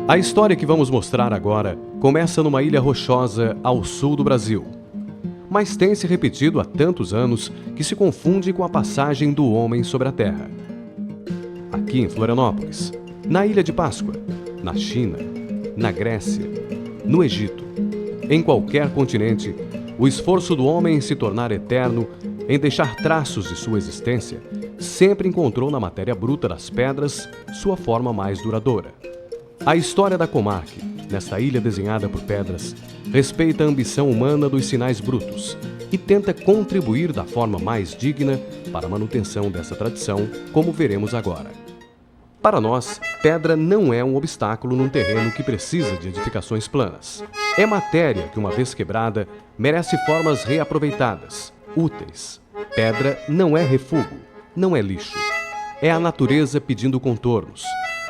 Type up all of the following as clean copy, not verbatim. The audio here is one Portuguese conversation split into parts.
A história que vamos mostrar agora começa numa ilha rochosa ao sul do Brasil, mas tem se repetido há tantos anos que se confunde com a passagem do homem sobre a Terra. Aqui em Florianópolis, na Ilha de Páscoa, na China, na Grécia, no Egito, em qualquer continente, o esforço do homem em se tornar eterno, em deixar traços de sua existência, sempre encontrou na matéria bruta das pedras sua forma mais duradoura. A história da Comarque, nesta ilha desenhada por pedras, respeita a ambição humana dos sinais brutos e tenta contribuir da forma mais digna para a manutenção dessa tradição, como veremos agora. Para nós, pedra não é um obstáculo num terreno que precisa de edificações planas. É matéria que, uma vez quebrada, merece formas reaproveitadas, úteis. Pedra não é refúgio, não é lixo. É a natureza pedindo contornos,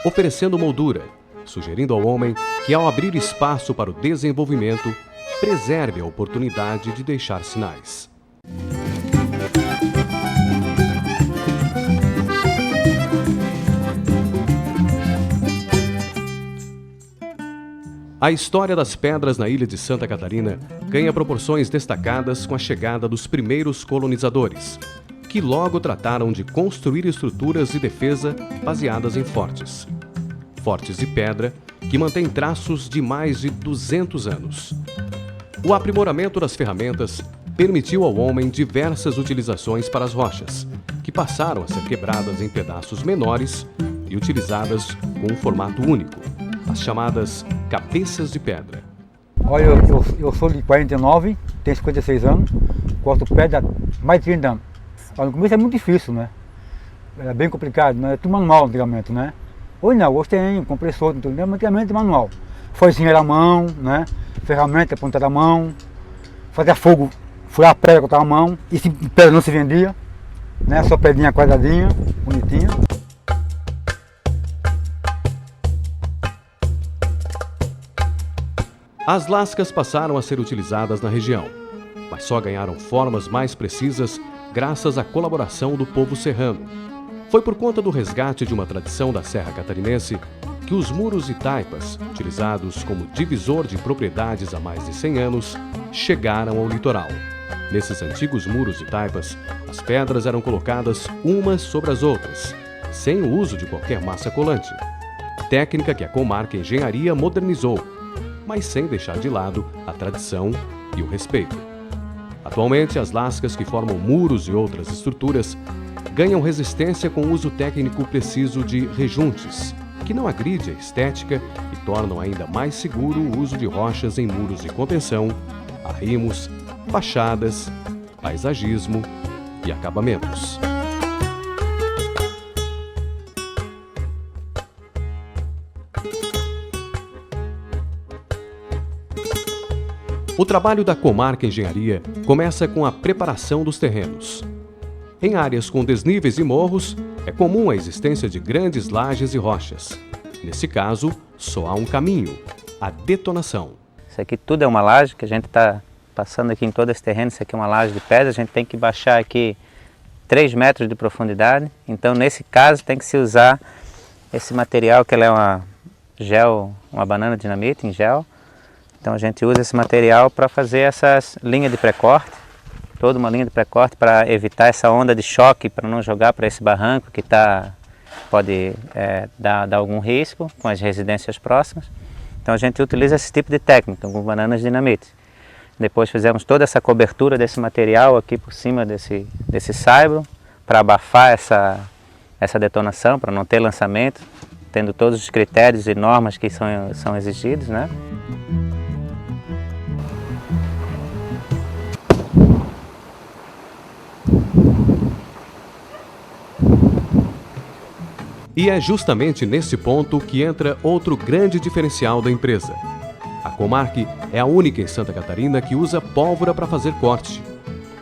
oferecendo moldura, sugerindo ao homem que, ao abrir espaço para o desenvolvimento, preserve a oportunidade de deixar sinais. A história das pedras na ilha de Santa Catarina ganha proporções destacadas com a chegada dos primeiros colonizadores, que logo trataram de construir estruturas de defesa baseadas em fortes. Fortes de pedra que mantêm traços de mais de 200 anos. O aprimoramento das ferramentas permitiu ao homem diversas utilizações para as rochas, que passaram a ser quebradas em pedaços menores e utilizadas com um formato único, as chamadas cabeças de pedra. Olha, eu sou de 49, tenho 56 anos, corto pedra há mais de 30 anos. Olha, no começo é muito difícil, né? Era bem complicado, né? Tudo manual antigamente, né? Hoje não, hoje tem compressor, tudo, mas antigamente manual. Foizinha era à mão, né? Ferramenta pontada à mão, fazia fogo, furar a pedra com a mão, e se pedra não se vendia, né? Só pedrinha quadradinha, bonitinha. As lascas passaram a ser utilizadas na região, mas só ganharam formas mais precisas graças à colaboração do povo serrano. Foi por conta do resgate de uma tradição da Serra Catarinense que os muros e taipas, utilizados como divisor de propriedades há mais de 100 anos, chegaram ao litoral. Nesses antigos muros e taipas, as pedras eram colocadas umas sobre as outras, sem o uso de qualquer massa colante. Técnica que a Comarque Engenharia modernizou, mas sem deixar de lado a tradição e o respeito. Atualmente, as lascas que formam muros e outras estruturas ganham resistência com o uso técnico preciso de rejuntes, que não agride a estética e tornam ainda mais seguro o uso de rochas em muros de contenção, arrimos, fachadas, paisagismo e acabamentos. O trabalho da Comarque Engenharia começa com a preparação dos terrenos. Em áreas com desníveis e morros, é comum a existência de grandes lajes e rochas. Nesse caso, só há um caminho: a detonação. Isso aqui tudo é uma laje que a gente está passando aqui em todo esse terreno. Isso aqui é uma laje de pedra, a gente tem que baixar aqui 3 metros de profundidade. Então, nesse caso, tem que se usar esse material, que ela é uma banana dinamite em gel. Então a gente usa esse material para fazer essas linhas de pré-corte, toda uma linha de pré-corte para evitar essa onda de choque, para não jogar para esse barranco que pode dar algum risco com as residências próximas. Então a gente utiliza esse tipo de técnica com bananas dinamite. Depois fizemos toda essa cobertura desse material aqui por cima desse saibro para abafar essa detonação, para não ter lançamento, tendo todos os critérios e normas que são exigidos, né? E é justamente nesse ponto que entra outro grande diferencial da empresa. A Comarque é a única em Santa Catarina que usa pólvora para fazer corte.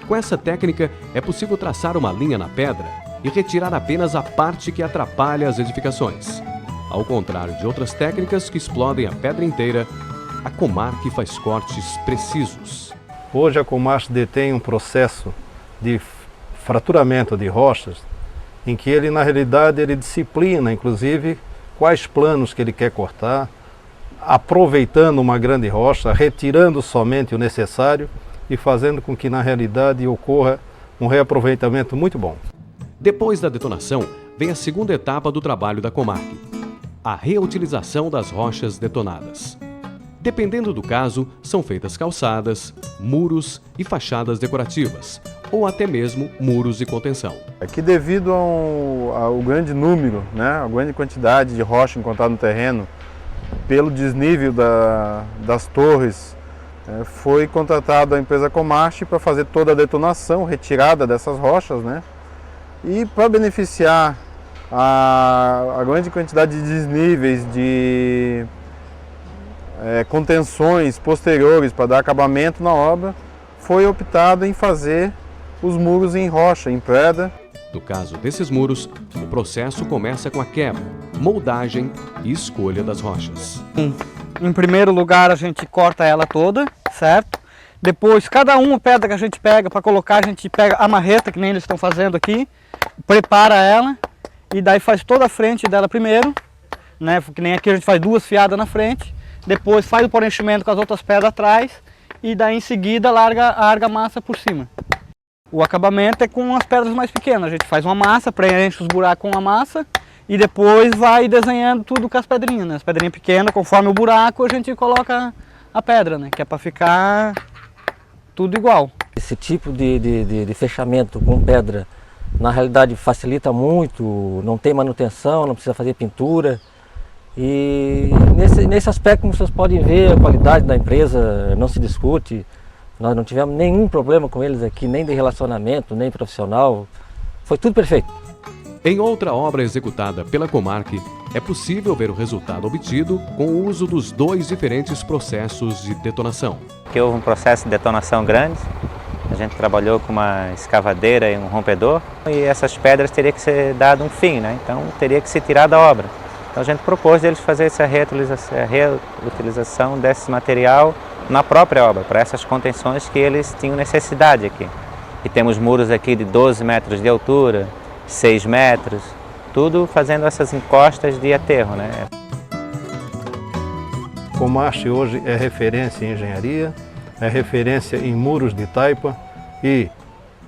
Com essa técnica, é possível traçar uma linha na pedra e retirar apenas a parte que atrapalha as edificações. Ao contrário de outras técnicas que explodem a pedra inteira, a Comarque faz cortes precisos. Hoje a Comarque detém um processo de fraturamento de rochas em que ele, na realidade, ele disciplina, inclusive, quais planos que ele quer cortar, aproveitando uma grande rocha, retirando somente o necessário e fazendo com que na realidade ocorra um reaproveitamento muito bom. Depois da detonação, vem a segunda etapa do trabalho da Comarc, a reutilização das rochas detonadas. Dependendo do caso, são feitas calçadas, muros e fachadas decorativas, ou até mesmo muros de contenção. É que devido ao grande número, a grande quantidade de rocha encontrada no terreno, pelo desnível das torres, foi contratada a empresa Comarc para fazer toda a detonação, retirada dessas rochas, e para beneficiar a grande quantidade de desníveis, de contenções posteriores para dar acabamento na obra, foi optado em fazer os muros em rocha, em pedra. No caso desses muros, o processo começa com a quebra, moldagem e escolha das rochas. Em primeiro lugar, a gente corta ela toda, certo? Depois, cada uma pedra que a gente pega para colocar, a gente pega a marreta, que nem eles estão fazendo aqui, prepara ela e daí faz toda a frente dela primeiro, que nem aqui a gente faz 2 fiadas na frente, depois faz o preenchimento com as outras pedras atrás e daí em seguida larga a argamassa por cima. O acabamento é com as pedras mais pequenas, a gente faz uma massa, preenche os buracos com a massa e depois vai desenhando tudo com as pedrinhas, As pedrinhas pequenas, conforme o buraco a gente coloca a pedra, que é para ficar tudo igual. Esse tipo de fechamento com pedra, na realidade facilita muito, não tem manutenção, não precisa fazer pintura. E nesse aspecto, como vocês podem ver, a qualidade da empresa não se discute. Nós não tivemos nenhum problema com eles aqui, nem de relacionamento, nem profissional. Foi tudo perfeito. Em outra obra executada pela Comarc, é possível ver o resultado obtido com o uso dos 2 diferentes processos de detonação. Aqui houve um processo de detonação grande. A gente trabalhou com uma escavadeira e um rompedor e essas pedras teriam que ser dado um fim, Então teria que se tirar da obra. Então a gente propôs eles fazer essa reutilização desse material na própria obra, para essas contenções que eles tinham necessidade aqui. E temos muros aqui de 12 metros de altura, 6 metros, tudo fazendo essas encostas de aterro, Comarc hoje é referência em engenharia, é referência em muros de taipa e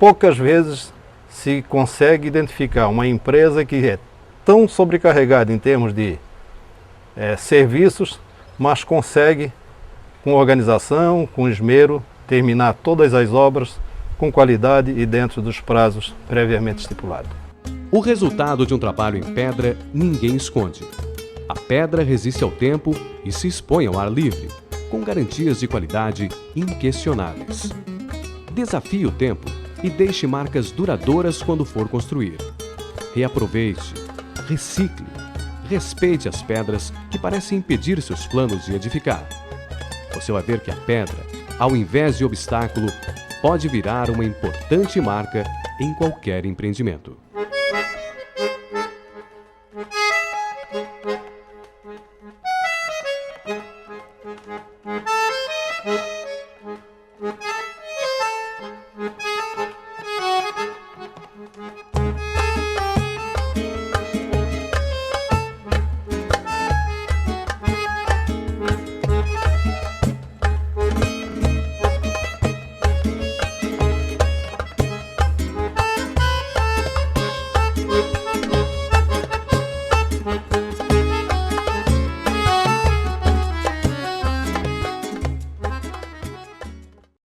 poucas vezes se consegue identificar uma empresa que é tão sobrecarregada em termos de serviços, mas consegue, com organização, com esmero, terminar todas as obras com qualidade e dentro dos prazos previamente estipulados. O resultado de um trabalho em pedra ninguém esconde. A pedra resiste ao tempo e se expõe ao ar livre, com garantias de qualidade inquestionáveis. Desafie o tempo e deixe marcas duradouras quando for construir. Reaproveite, recicle, respeite as pedras que parecem impedir seus planos de edificar. Você vai ver que a pedra, ao invés de obstáculo, pode virar uma importante marca em qualquer empreendimento.